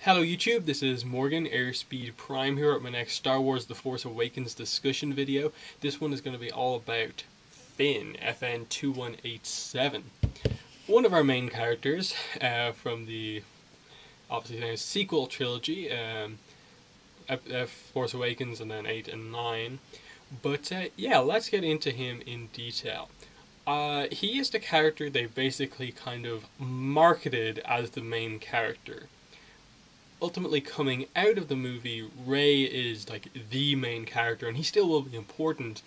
Hello YouTube, this is Morgan, Airspeed Prime here at my next Star Wars The Force Awakens discussion video. This one is going to be all about Finn, FN2187. One of our main characters from the obviously sequel trilogy, Force Awakens and then 8 and 9. But yeah, let's get into him in detail. He is the character they basically kind of marketed as the main character. Ultimately, coming out of the movie, Rey is like the main character, and he still will be important,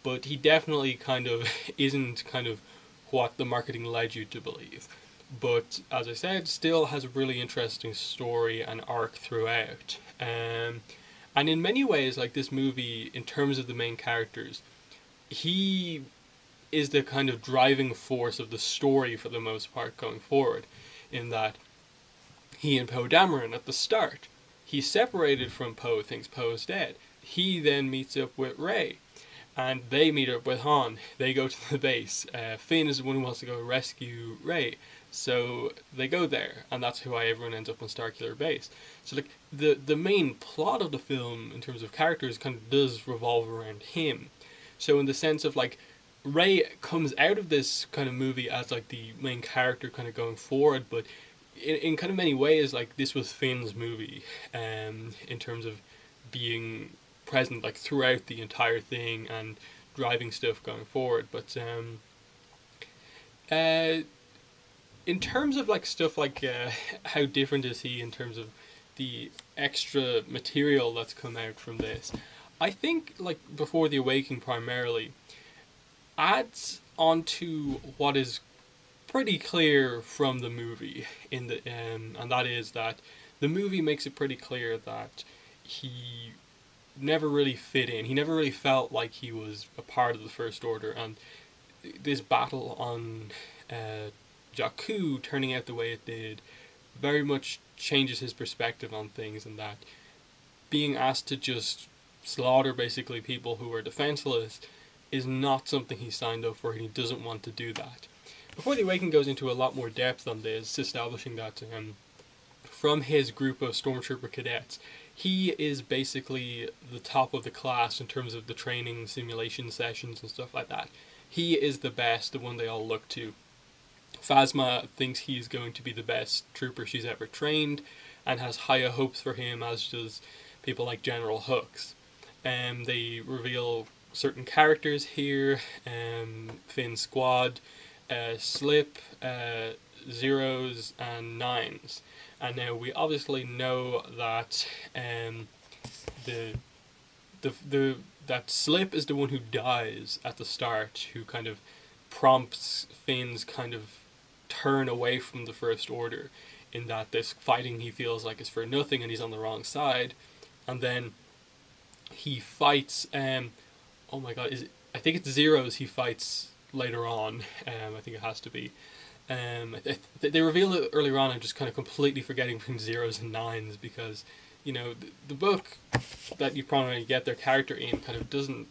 but he definitely kind of isn't kind of what the marketing led you to believe. But as I said, still has a really interesting story and arc throughout. And in many ways, like this movie, in terms of the main characters, he is the kind of driving force of the story for the most part going forward, in that he and Poe Dameron at the start. He's separated from Poe, thinks Poe's dead. He then meets up with Rey, and they meet up with Han. They go to the base. Finn is the one who wants to go rescue Rey, so they go there, and that's why everyone ends up on Starkiller Base. So like the main plot of the film in terms of characters kind of does revolve around him. So in the sense of like Rey comes out of this kind of movie as like the main character kind of going forward, but in kind of many ways, like this was Finn's movie, in terms of being present like throughout the entire thing and driving stuff going forward. But uh, in terms of like stuff like how different is he in terms of the extra material that's come out from this, I think like Before the Awakening primarily adds onto what is pretty clear from the movie and that is that the movie makes it pretty clear that he never really fit in. He never really felt like he was a part of the First Order, and this battle on Jakku turning out the way it did very much changes his perspective on things, and that being asked to just slaughter basically people who are defenseless is not something he signed up for, and he doesn't want to do that. Before the Awakening goes into a lot more depth on this, establishing that from his group of stormtrooper cadets, he is basically the top of the class in terms of the training simulation sessions and stuff like that. He is the best, the one they all look to. Phasma thinks he's going to be the best trooper she's ever trained and has higher hopes for him, as does people like General Hux. They reveal certain characters here, Finn's squad, Slip, Zeros, and Nines. And now we obviously know that the that Slip is the one who dies at the start, who kind of prompts Finn's kind of turn away from the First Order, in that this fighting he feels like is for nothing and he's on the wrong side. And then he fights oh my god, I think it's Zeros he fights later on. I think it has to be. They reveal it earlier on. I'm just kind of completely forgetting between Zeros and Nines, because the book that you probably get their character in kind of doesn't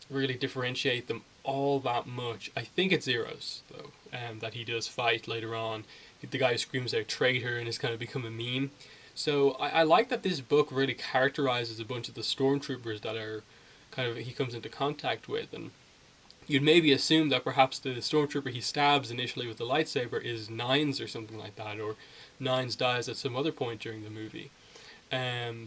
really differentiate them all that much. I think it's Zeros though, that he does fight later on. The guy who screams out traitor and has kind of become a meme. So I like that this book really characterizes a bunch of the stormtroopers that are kind of he comes into contact with, and you'd maybe assume that perhaps the stormtrooper he stabs initially with the lightsaber is Nines or something like that, or Nines dies at some other point during the movie.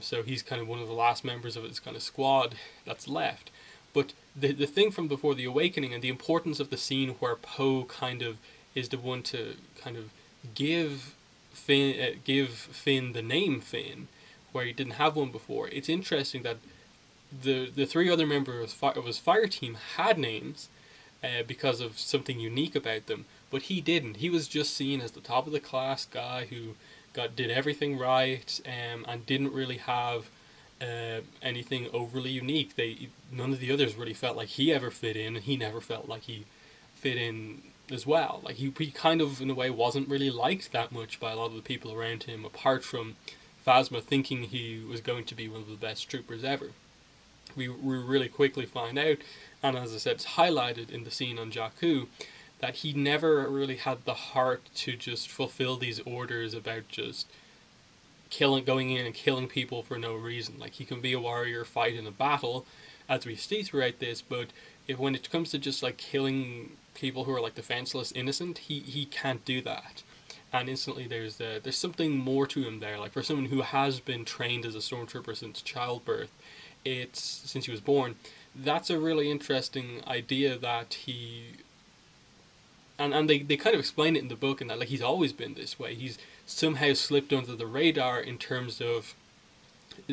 So he's kind of one of the last members of his kind of squad that's left. But the thing from Before the Awakening and the importance of the scene where Poe kind of is the one to kind of give Finn the name Finn, where he didn't have one before. It's interesting that the three other members of his fire team had names because of something unique about them, but he didn't. He was just seen as the top of the class guy who did everything right, and didn't really have anything overly unique. None of the others really felt like he ever fit in, and he never felt like he fit in as well. Like he kind of in a way wasn't really liked that much by a lot of the people around him, apart from Phasma thinking he was going to be one of the best troopers ever. We really quickly find out, and as I said, it's highlighted in the scene on Jakku, that he never really had the heart to just fulfill these orders about just going in and killing people for no reason. Like, he can be a warrior, fight in a battle, as we see throughout this, but when it comes to just like killing people who are like defenseless, innocent, he can't do that. And instantly there's something more to him there. Like, for someone who has been trained as a stormtrooper since childbirth, it's since he was born. That's a really interesting idea that he and they kind of explain it in the book, and that like he's always been this way. He's somehow slipped under the radar in terms of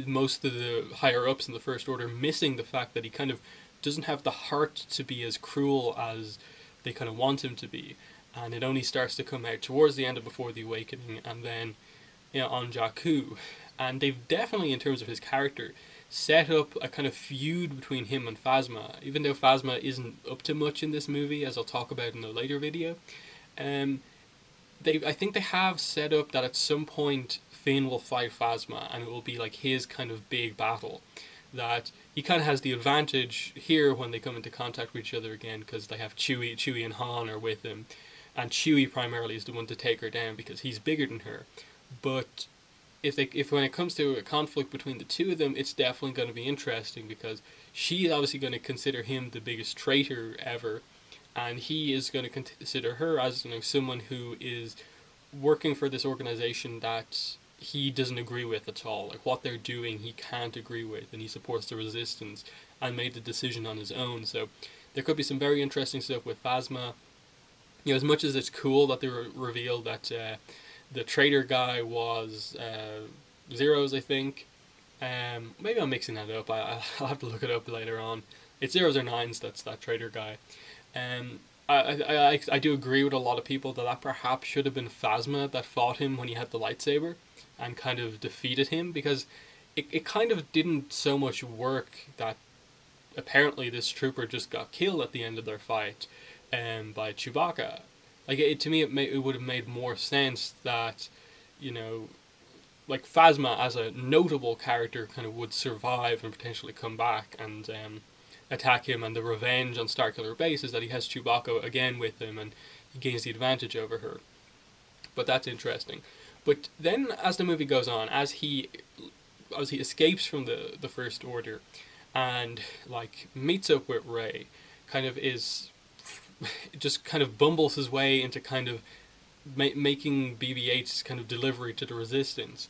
most of the higher ups in the First Order missing the fact that he kind of doesn't have the heart to be as cruel as they kind of want him to be, and it only starts to come out towards the end of Before the Awakening, and then on Jakku, and they've definitely, in terms of his character, set up a kind of feud between him and Phasma, even though Phasma isn't up to much in this movie, as I'll talk about in a later video. Um, I think they have set up that at some point Finn will fight Phasma, and it will be like his kind of big battle. That he kind of has the advantage here when they come into contact with each other again, because they have Chewie and Han are with him, and Chewie primarily is the one to take her down because he's bigger than her. But if when it comes to a conflict between the two of them, it's definitely going to be interesting, because she's obviously going to consider him the biggest traitor ever, and he is going to consider her as someone who is working for this organization that he doesn't agree with at all. Like, what they're doing, he can't agree with, and he supports the resistance and made the decision on his own. So there could be some very interesting stuff with Phasma. As much as it's cool that they revealed that the traitor guy was Zero's, I think. Maybe I'm mixing that up. I'll have to look it up later on. It's Zeros or Nines. That's that traitor guy. I do agree with a lot of people that perhaps should have been Phasma that fought him when he had the lightsaber and kind of defeated him, because it kind of didn't so much work that apparently this trooper just got killed at the end of their fight by Chewbacca. Like, to me, it would have made more sense that, like, Phasma as a notable character kind of would survive and potentially come back and attack him, and the revenge on Starkiller Base is that he has Chewbacca again with him and he gains the advantage over her. But that's interesting. But then as the movie goes on, as he escapes from the First Order and like meets up with Rey, kind of just kind of bumbles his way into kind of making BB-8's kind of delivery to the Resistance.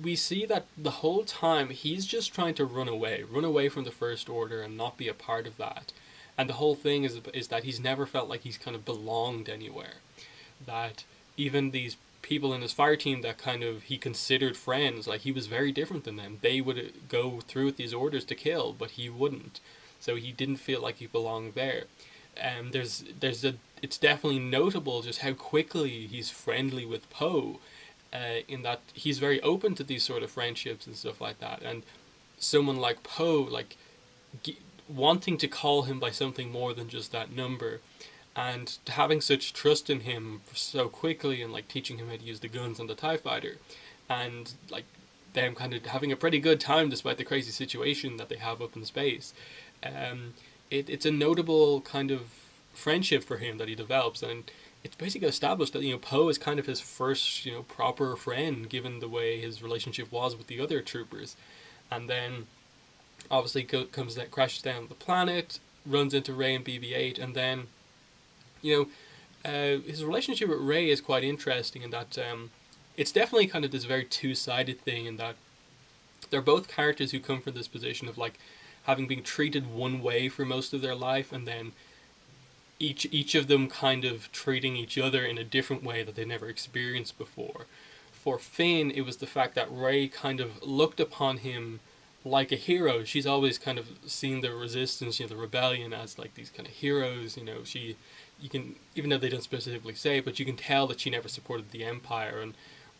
We see that the whole time he's just trying to run away from the First Order and not be a part of that. And the whole thing is that he's never felt like he's kind of belonged anywhere. That even these people in his fire team that kind of he considered friends, like, he was very different than them. They would go through with these orders to kill, but he wouldn't. So he didn't feel like he belonged there. It's definitely notable just how quickly he's friendly with Poe, in that he's very open to these sort of friendships and stuff like that. And someone like Poe, like, wanting to call him by something more than just that number, and having such trust in him so quickly, and like teaching him how to use the guns on the TIE fighter, and like them kind of having a pretty good time despite the crazy situation that they have up in space. It's a notable kind of friendship for him that he develops, and it's basically established that Poe is kind of his first proper friend, given the way his relationship was with the other troopers. And then obviously crashes down the planet, runs into Rey and BB-8, and then his relationship with Rey is quite interesting in that it's definitely kind of this very two-sided thing, in that they're both characters who come from this position of like having been treated one way for most of their life, and then each of them kind of treating each other in a different way that they never experienced before. For Finn, it was the fact that Rey kind of looked upon him like a hero. She's always kind of seen the Resistance, the rebellion, as like these kind of heroes. You can, even though they don't specifically say it, but you can tell that she never supported the Empire and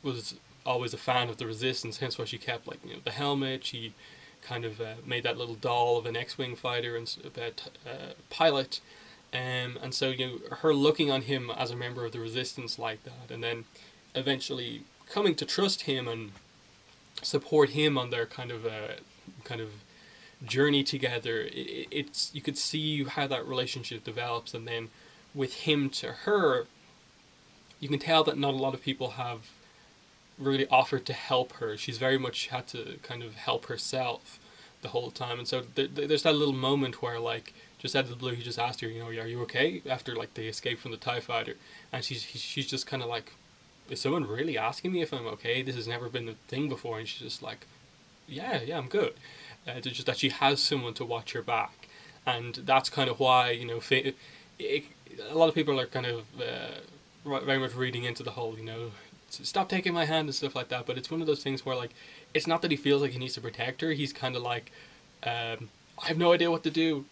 was always a fan of the Resistance. Hence why she kept the helmet. She kind of made that little doll of an X-wing fighter and pilot. And so her looking on him as a member of the Resistance like that, and then eventually coming to trust him and support him on their kind of journey together. You could see how that relationship develops, and then with him to her, you can tell that not a lot of people have really offered to help her. She's very much had to kind of help herself the whole time, and so there's that little moment where like just out of the blue he just asked her, are you okay after like they escape from the TIE fighter, and she's just kind of like, is someone really asking me if I'm okay? This has never been a thing before, and she's just like, yeah, I'm good. It's just that she has someone to watch her back, and that's kind of why a lot of people are kind of very much reading into the whole stop taking my hand and stuff like that. But it's one of those things where like it's not that he feels like he needs to protect her. He's kind of like, I have no idea what to do.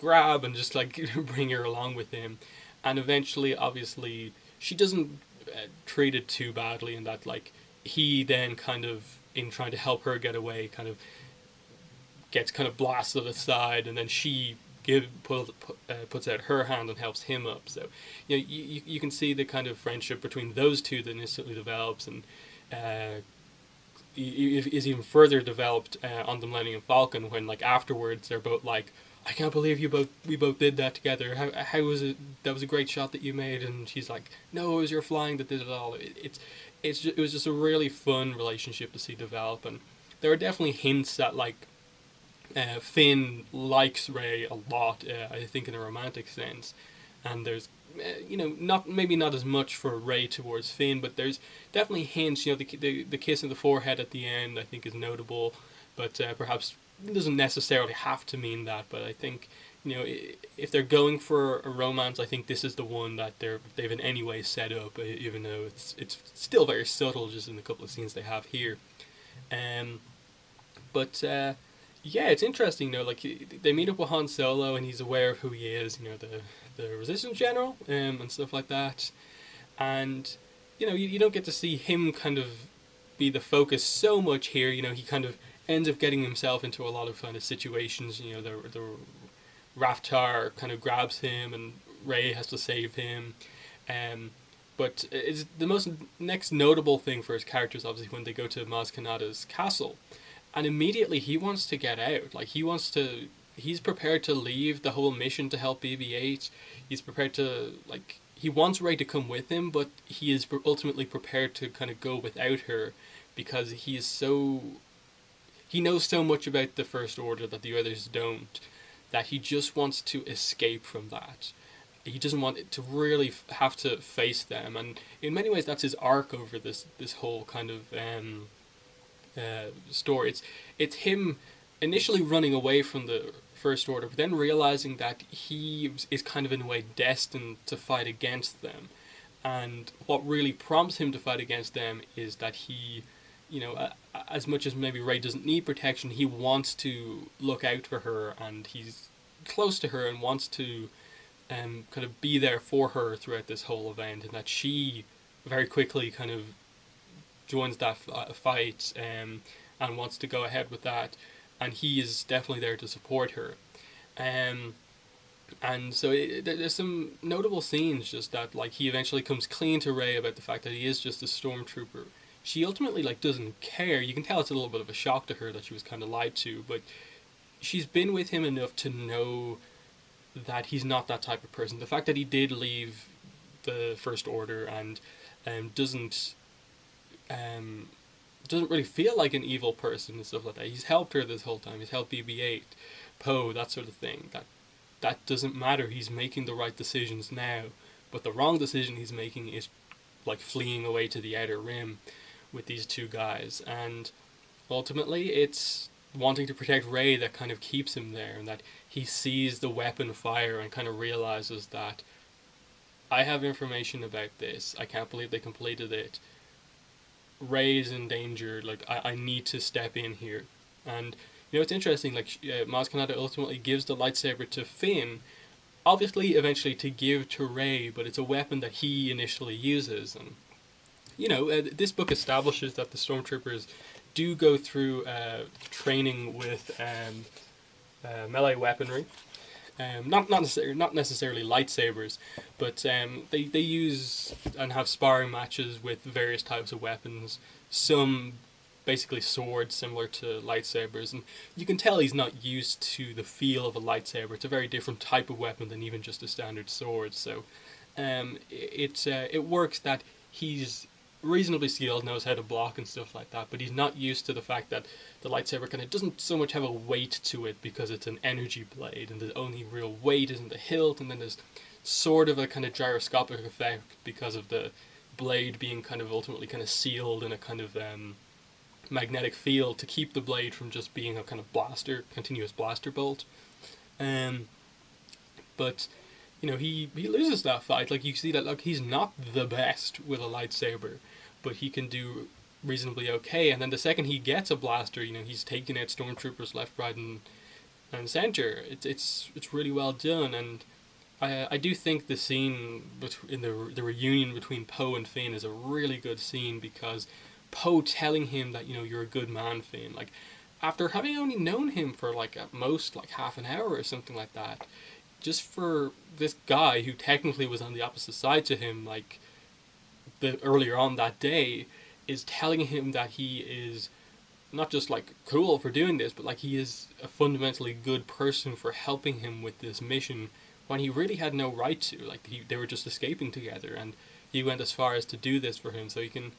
Grab and just like bring her along with him, and eventually, obviously, she doesn't treat it too badly in that like he then kind of in trying to help her get away kind of gets kind of blasted aside, and then she puts out her hand and helps him up. So you can see the kind of friendship between those two that instantly develops, and is even further developed on the Millennium Falcon when like afterwards they're both like, I can't believe we both did that together. How was it? That was a great shot that you made. And she's like, no, it was your flying that did it all. It was just a really fun relationship to see develop, and there are definitely hints that like Finn likes Rey a lot. I think in a romantic sense, and there's not maybe not as much for Rey towards Finn, but there's definitely hints. The kiss in the forehead at the end I think is notable, but perhaps it doesn't necessarily have to mean that. But I think if they're going for a romance, I think this is the one that they've in any way set up, even though it's still very subtle just in the couple of scenes they have here. But yeah, it's interesting though. Like they meet up with Han Solo, and he's aware of who he is. The Resistance General, and stuff like that. And you don't get to see him kind of be the focus so much here. He kind of ends up getting himself into a lot of kind of situations. The Raftar kind of grabs him, and Rey has to save him. But it's the most next notable thing for his character is obviously when they go to Maz Kanata's castle, and immediately he wants to get out. Like he's prepared to leave the whole mission to help BB-8. He's prepared to he wants Rey to come with him, but he is ultimately prepared to kind of go without her because he knows so much about the First Order that the others don't, that he just wants to escape from that. He doesn't want to really have to face them, and in many ways that's his arc over this whole kind of story. It's him initially running away from the First Order, but then realizing that he is kind of in a way destined to fight against them. And what really prompts him to fight against them is that he, as much as maybe Rey doesn't need protection, he wants to look out for her, and he's close to her and wants to kind of be there for her throughout this whole event, and that she very quickly kind of joins that fight and wants to go ahead with that, and he is definitely there to support her. And so there's some notable scenes just that he eventually comes clean to Rey about the fact that he is just a stormtrooper. She ultimately doesn't care. You can tell it's a little bit of a shock to her that she was kind of lied to, but she's been with him enough to know that he's not that type of person. The fact that he did leave the First Order and doesn't really feel like an evil person and stuff like that. He's helped her this whole time. He's helped BB-8, Poe, that sort of thing. That doesn't matter. He's making the right decisions now, but the wrong decision he's making is fleeing away to the Outer Rim with these two guys, and ultimately it's wanting to protect Rey that kind of keeps him there, and that he sees the weapon fire and kind of realizes that I have information about this. I can't believe they completed it. Rey's in danger. I need to step in here. And it's interesting. Maz Kanata ultimately gives the lightsaber to Finn, obviously eventually to give to Rey, but it's a weapon that he initially uses. And this book establishes that the stormtroopers do go through training with melee weaponry. Not necessarily lightsabers, but they use and have sparring matches with various types of weapons. Some basically swords similar to lightsabers, and you can tell he's not used to the feel of a lightsaber. It's a very different type of weapon than even just a standard sword. So it works that he's reasonably skilled, knows how to block and stuff like that, but he's not used to the fact that the lightsaber kind of doesn't so much have a weight to it because it's an energy blade, and the only real weight is in the hilt, and then there's sort of a kind of gyroscopic effect because of the blade being kind of ultimately kind of sealed in a kind of magnetic field to keep the blade from just being a kind of continuous blaster bolt. Um, but he loses that fight. Like, you see that, like, he's not the best with a lightsaber, but he can do reasonably okay. And then the second he gets a blaster, he's taking out stormtroopers left, right, and center. It's really well done, and I do think the scene in the reunion between Poe and Finn is a really good scene, because Poe telling him that you're a good man, Finn, like, after having only known him for like at most like half an hour or something like that, just for this guy who technically was on the opposite side to him, like earlier on that day, is telling him that he is not just like cool for doing this, but like he is a fundamentally good person for helping him with this mission when he really had no right to. Like, they were just escaping together, and he went as far as to do this for him, so he can,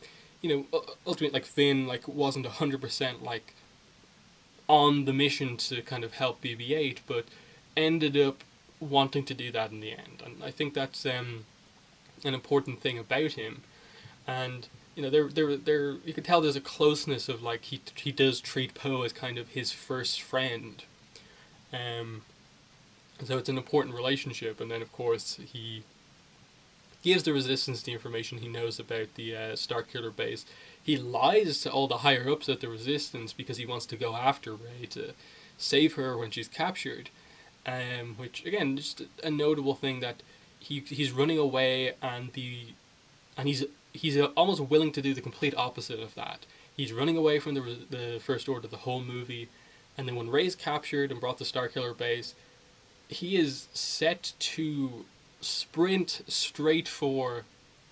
ultimately, like, Finn like wasn't 100% like on the mission to kind of help BB-8, but ended up wanting to do that in the end, and I think that's an important thing about him. And there you can tell there's a closeness of, like, he does treat Poe as kind of his first friend, so it's an important relationship. And then of course he gives the Resistance the information he knows about the Starkiller base. He lies to all the higher ups at the Resistance because he wants to go after Rey to save her when she's captured. Which again, just a notable thing, that he's running away, and he's almost willing to do the complete opposite of that. He's running away from the First Order the whole movie, and then when Rey's captured and brought to Starkiller base, he is set to sprint straight for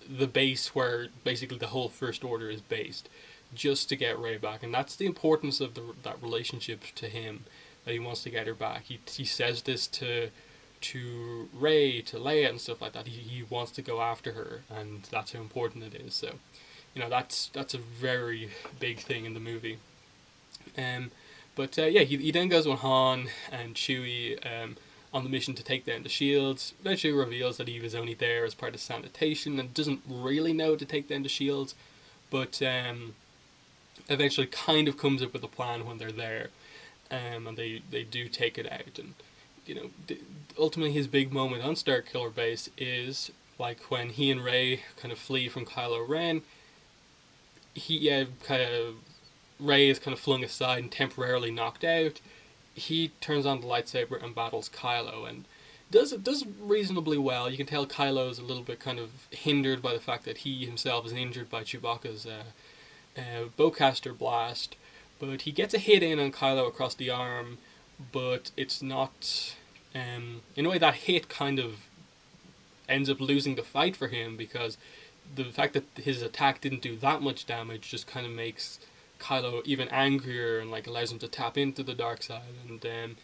the base where basically the whole First Order is based, just to get Rey back. And that's the importance of that relationship to him, that he wants to get her back. He says this to Rey, to Leia and stuff like that. He wants to go after her, and that's how important it is. So, that's a very big thing in the movie. He then goes with Han and Chewie on the mission to take down the shields. Eventually reveals that he was only there as part of sanitation and doesn't really know to take down the shields, but eventually kind of comes up with a plan when they're there, and they do take it out. And ultimately his big moment on Starkiller base is like when he and Rey kind of flee from Kylo Ren. Rey is kind of flung aside and temporarily knocked out. He turns on the lightsaber and battles Kylo, and does reasonably well. You can tell Kylo is a little bit kind of hindered by the fact that he himself is injured by Chewbacca's bowcaster blast, but he gets a hit in on Kylo across the arm, but it's not... in a way, that hit kind of ends up losing the fight for him, because the fact that his attack didn't do that much damage just kind of makes Kylo even angrier, and like allows him to tap into the dark side and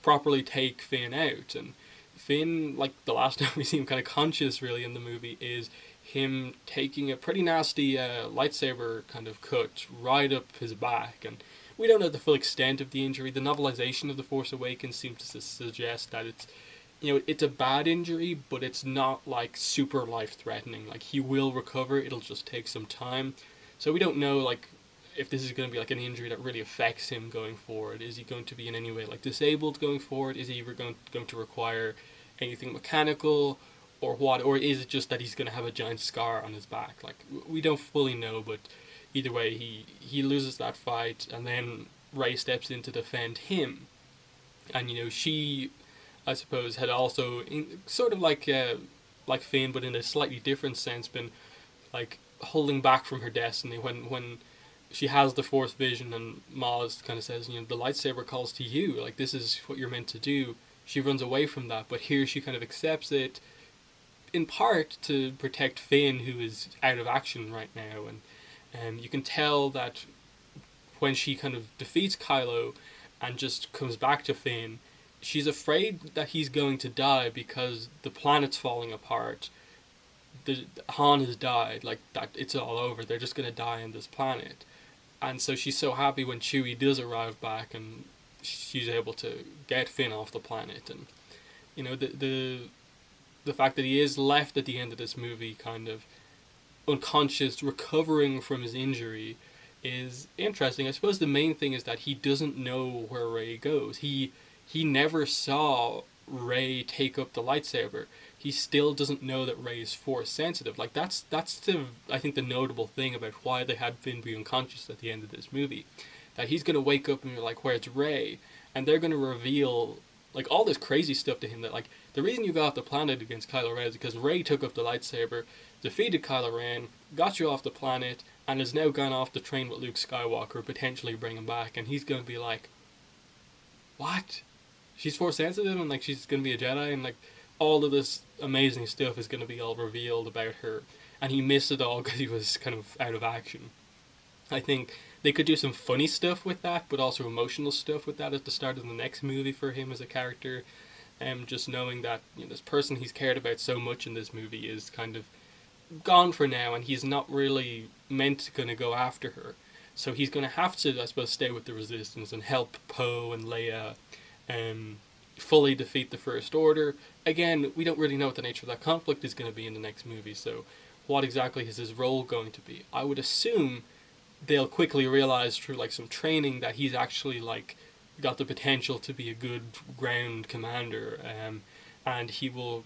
properly take Finn out. And Finn, like, the last time we see him kind of conscious really in the movie is him taking a pretty nasty lightsaber kind of cut right up his back, and we don't know the full extent of the injury. The novelization of The Force Awakens seems to suggest that it's a bad injury, but it's not like super life-threatening. Like, he will recover, it'll just take some time. So we don't know, like, if this is going to be like an injury that really affects him going forward. Is he going to be in any way like disabled going forward? Is he ever going to require anything mechanical, or what? Or is it just that he's going to have a giant scar on his back? Like, we don't fully know, but either way, he loses that fight, and then Rey steps in to defend him. And she, I suppose, had also sort of like Finn, but in a slightly different sense, been like holding back from her destiny when she has the Force vision, and Maz kind of says, the lightsaber calls to you, like, this is what you're meant to do. She runs away from that, but here she kind of accepts it, in part to protect Finn, who is out of action right now. And you can tell that when she kind of defeats Kylo and just comes back to Finn, she's afraid that he's going to die because the planet's falling apart. Han has died, like that, it's all over. They're just gonna die on this planet, and so she's so happy when Chewie does arrive back and she's able to get Finn off the planet. And the fact that he is left at the end of this movie, kind of unconscious, recovering from his injury, is interesting. I suppose the main thing is that he doesn't know where Rey goes. He never saw Rey take up the lightsaber. He still doesn't know that Rey is Force sensitive. Like that's the I think the notable thing about why they had Finn be unconscious at the end of this movie, that he's gonna wake up and be like, "Where's Rey?" And they're gonna reveal like all this crazy stuff to him, that like the reason you got off the planet against Kylo Ren is because Rey took up the lightsaber, defeated Kylo Ren, got you off the planet, and has now gone off to train with Luke Skywalker, potentially bring him back. And he's gonna be like, "What? She's Force sensitive, and like she's gonna be a Jedi, and like all of this amazing stuff is gonna be all revealed about her." And he missed it all because he was kind of out of action. I think they could do some funny stuff with that, but also emotional stuff with that at the start of the next movie for him as a character. Just knowing that this person he's cared about so much in this movie is kind of gone for now, and he's not really meant going to go after her. So he's going to have to, I suppose, stay with the Resistance and help Poe and Leia fully defeat the First Order. Again, we don't really know what the nature of that conflict is going to be in the next movie, so what exactly is his role going to be? I would assume they'll quickly realize through like some training that he's actually like got the potential to be a good ground commander, and he will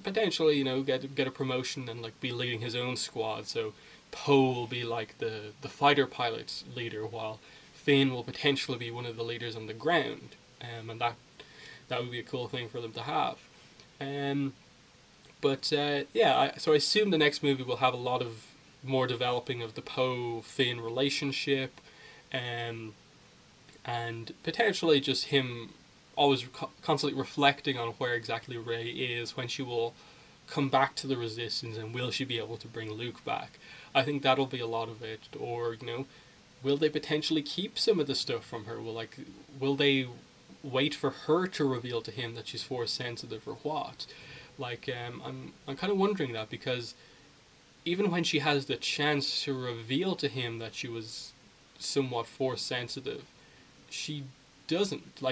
potentially get a promotion and like be leading his own squad. So Poe will be like the fighter pilot's leader, while Finn will potentially be one of the leaders on the ground, and that would be a cool thing for them to have. So I assume the next movie will have a lot of more developing of the Poe-Finn relationship, and potentially just him always constantly reflecting on where exactly Rey is, when she will come back to the Resistance, and will she be able to bring Luke back. I think that'll be a lot of it. Or will they potentially keep some of the stuff from her? Will they wait for her to reveal to him that she's Force sensitive, or what? I'm kind of wondering that, because even when she has the chance to reveal to him that she was somewhat Force sensitive, she doesn't.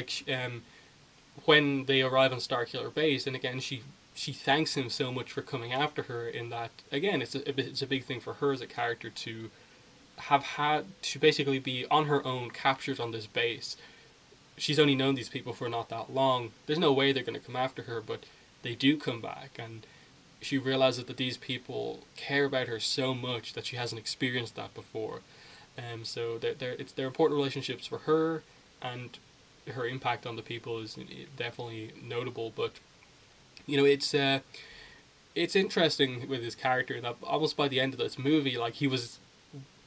When they arrive on Starkiller Base, and again she thanks him so much for coming after her. In that, again, it's a big thing for her as a character to have had to basically be on her own, captured on this base. She's only known these people for not that long. There's no way they're going to come after her, but they do come back, and she realizes that these people care about her so much that she hasn't experienced that before. So they're important relationships for her, and her impact on the people is definitely notable. But it's interesting with his character that almost by the end of this movie, like, he was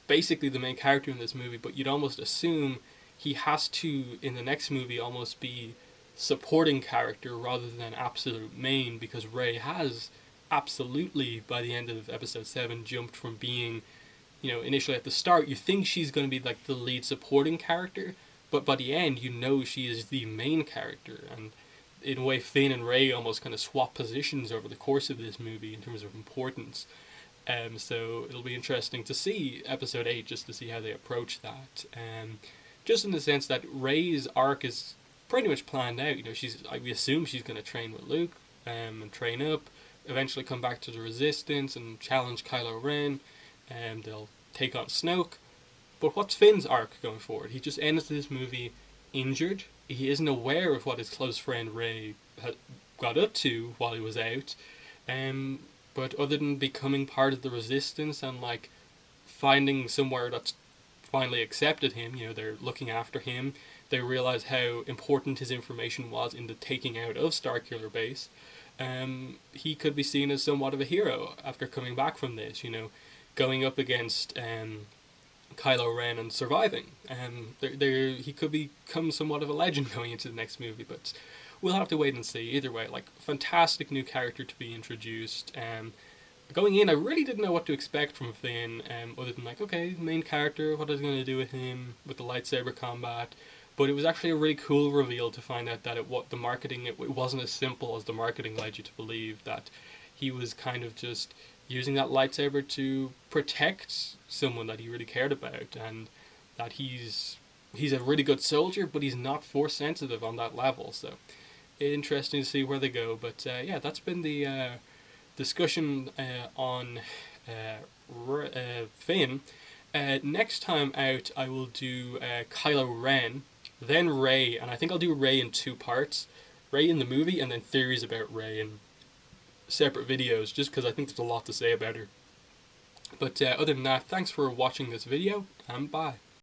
basically the main character in this movie, but you'd almost assume he has to, in the next movie, almost be supporting character rather than absolute main, because Rey has absolutely, by the end of episode 7, jumped from being, initially at the start you think she's going to be like the lead supporting character, but by the end she is the main character. And in a way, Finn and Rey almost kind of swap positions over the course of this movie in terms of importance. So it'll be interesting to see episode 8, just to see how they approach that. Just in the sense that Rey's arc is pretty much planned out. We assume she's going to train with Luke, and train up, eventually come back to the Resistance and challenge Kylo Ren, and they'll take on Snoke. But what's Finn's arc going forward? He just ends this movie injured. He isn't aware of what his close friend Rey had got up to while he was out. But other than becoming part of the Resistance and finding somewhere that's finally accepted him, they're looking after him. They realize how important his information was in the taking out of Starkiller Base. He could be seen as somewhat of a hero after coming back from this, going up against Kylo Ren and surviving. He could become somewhat of a legend going into the next movie, but we'll have to wait and see. Either way, fantastic new character to be introduced. Going in, I really didn't know what to expect from Finn, other than okay, main character, what is he going to do with him, with the lightsaber combat. But it was actually a really cool reveal to find out that the marketing, it wasn't as simple as the marketing led you to believe, that he was kind of just using that lightsaber to protect someone that he really cared about, and that he's a really good soldier, but he's not force sensitive on that level. So interesting to see where they go. But yeah, that's been the discussion on Finn. Next time out, I will do Kylo Ren, then Rey, and I think I'll do Rey in two parts. Rey in the movie, and then theories about Rey in separate videos, just because I think there's a lot to say about her. But other than that, thanks for watching this video, and bye.